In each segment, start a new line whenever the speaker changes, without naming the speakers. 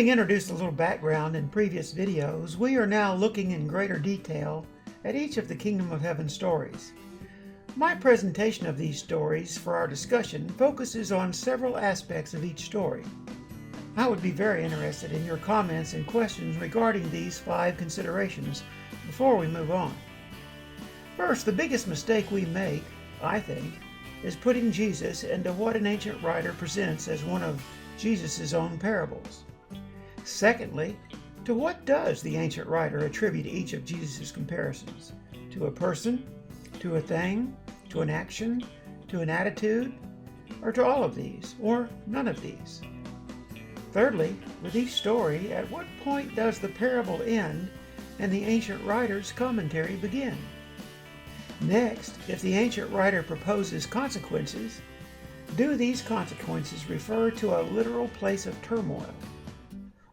Having introduced a little background in previous videos, we are now looking in greater detail at each of the Kingdom of Heaven stories. My presentation of these stories for our discussion focuses on several aspects of each story. I would be very interested in your comments and questions regarding these 5 considerations before we move on. First, the biggest mistake we make, I think, is putting Jesus into what an ancient writer presents as one of Jesus' own parables. Secondly, to what does the ancient writer attribute each of Jesus' comparisons? To a person, to a thing, to an action, to an attitude, or to all of these, or none of these? Thirdly, with each story, at what point does the parable end and the ancient writer's commentary begin? Next, if the ancient writer proposes consequences, do these consequences refer to a literal place of turmoil,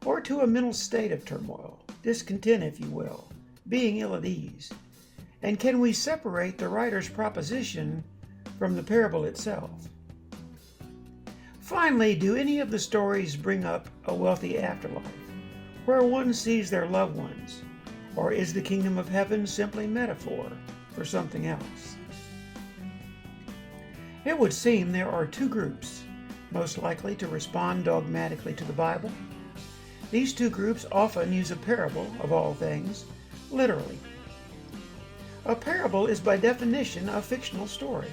or to a mental state of turmoil, discontent if you will, being ill at ease? And can we separate the writer's proposition from the parable itself? Finally, do any of the stories bring up a wealthy afterlife, where one sees their loved ones, or is the kingdom of heaven simply metaphor for something else? It would seem there are 2 groups most likely to respond dogmatically to the Bible. These 2 groups often use a parable, of all things, literally. A parable is by definition a fictional story,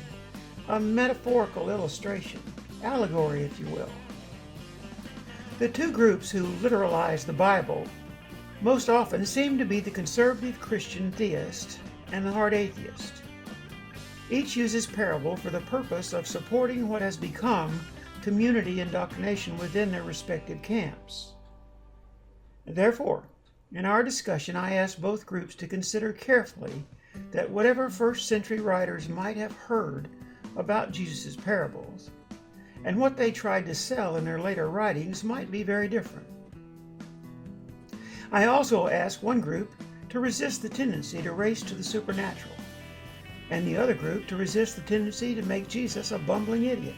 a metaphorical illustration, allegory if you will. The 2 groups who literalize the Bible most often seem to be the conservative Christian theist and the hard atheist. Each uses parable for the purpose of supporting what has become community indoctrination within their respective camps. Therefore, in our discussion, I ask both groups to consider carefully that whatever first-century writers might have heard about Jesus' parables and what they tried to sell in their later writings might be very different. I also ask one group to resist the tendency to race to the supernatural, and the other group to resist the tendency to make Jesus a bumbling idiot.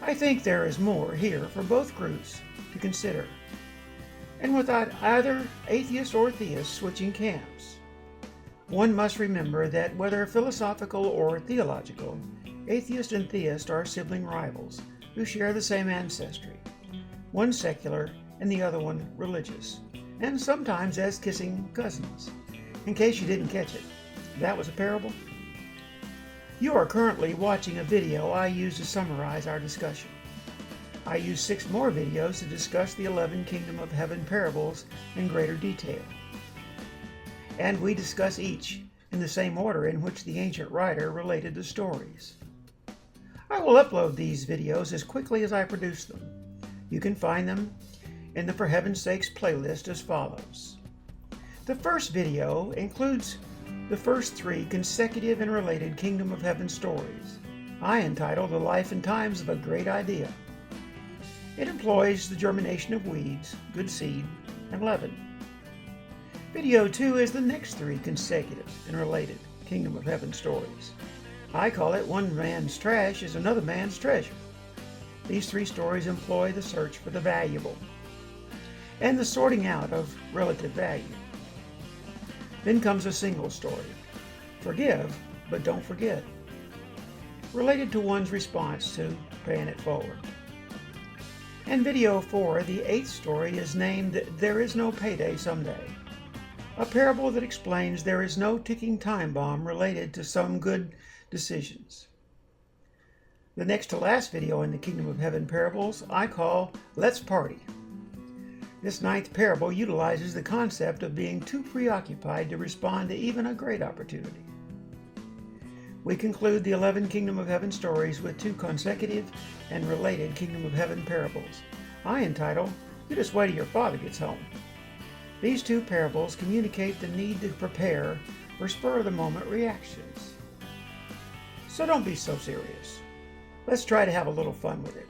I think there is more here for both groups to consider, and without either atheist or theist switching camps. One must remember that whether philosophical or theological, atheist and theist are sibling rivals who share the same ancestry, one secular and the other one religious, and sometimes as kissing cousins. In case you didn't catch it, that was a parable. You are currently watching a video I used to summarize our discussion. I used 6 more videos to discuss the 11 Kingdom of Heaven parables in greater detail. And we discuss each in the same order in which the ancient writer related the stories. I will upload these videos as quickly as I produce them. You can find them in the For Heaven's Sakes playlist as follows. The first video includes the first 3 consecutive and related Kingdom of Heaven stories I entitle The Life and Times of a Great Idea. It employs the germination of weeds, good seed, and leaven. Video 2 is the next 3 consecutive and related Kingdom of Heaven stories. I call it One Man's Trash is Another Man's Treasure. These 3 stories employ the search for the valuable and the sorting out of relative value. Then comes a single story, Forgive, but Don't Forget, related to one's response to paying it forward. And video 4, the 8th story, is named There Is No Payday Someday, a parable that explains there is no ticking time bomb related to some good decisions. The next to last video in the Kingdom of Heaven parables I call Let's Party. This 9th parable utilizes the concept of being too preoccupied to respond to even a great opportunity. We conclude the 11 Kingdom of Heaven stories with 2 consecutive and related Kingdom of Heaven parables I entitle You Just Wait Till Your Father Gets Home. These 2 parables communicate the need to prepare for spur-of-the-moment reactions. So don't be so serious. Let's try to have a little fun with it.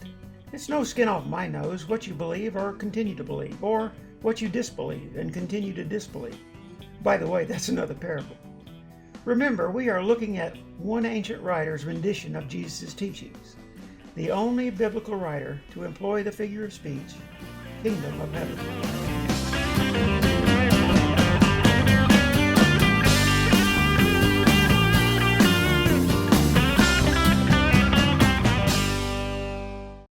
It's no skin off my nose what you believe or continue to believe, or what you disbelieve and continue to disbelieve. By the way, that's another parable. Remember, we are looking at one ancient writer's rendition of Jesus' teachings, the only biblical writer to employ the figure of speech, kingdom of heaven.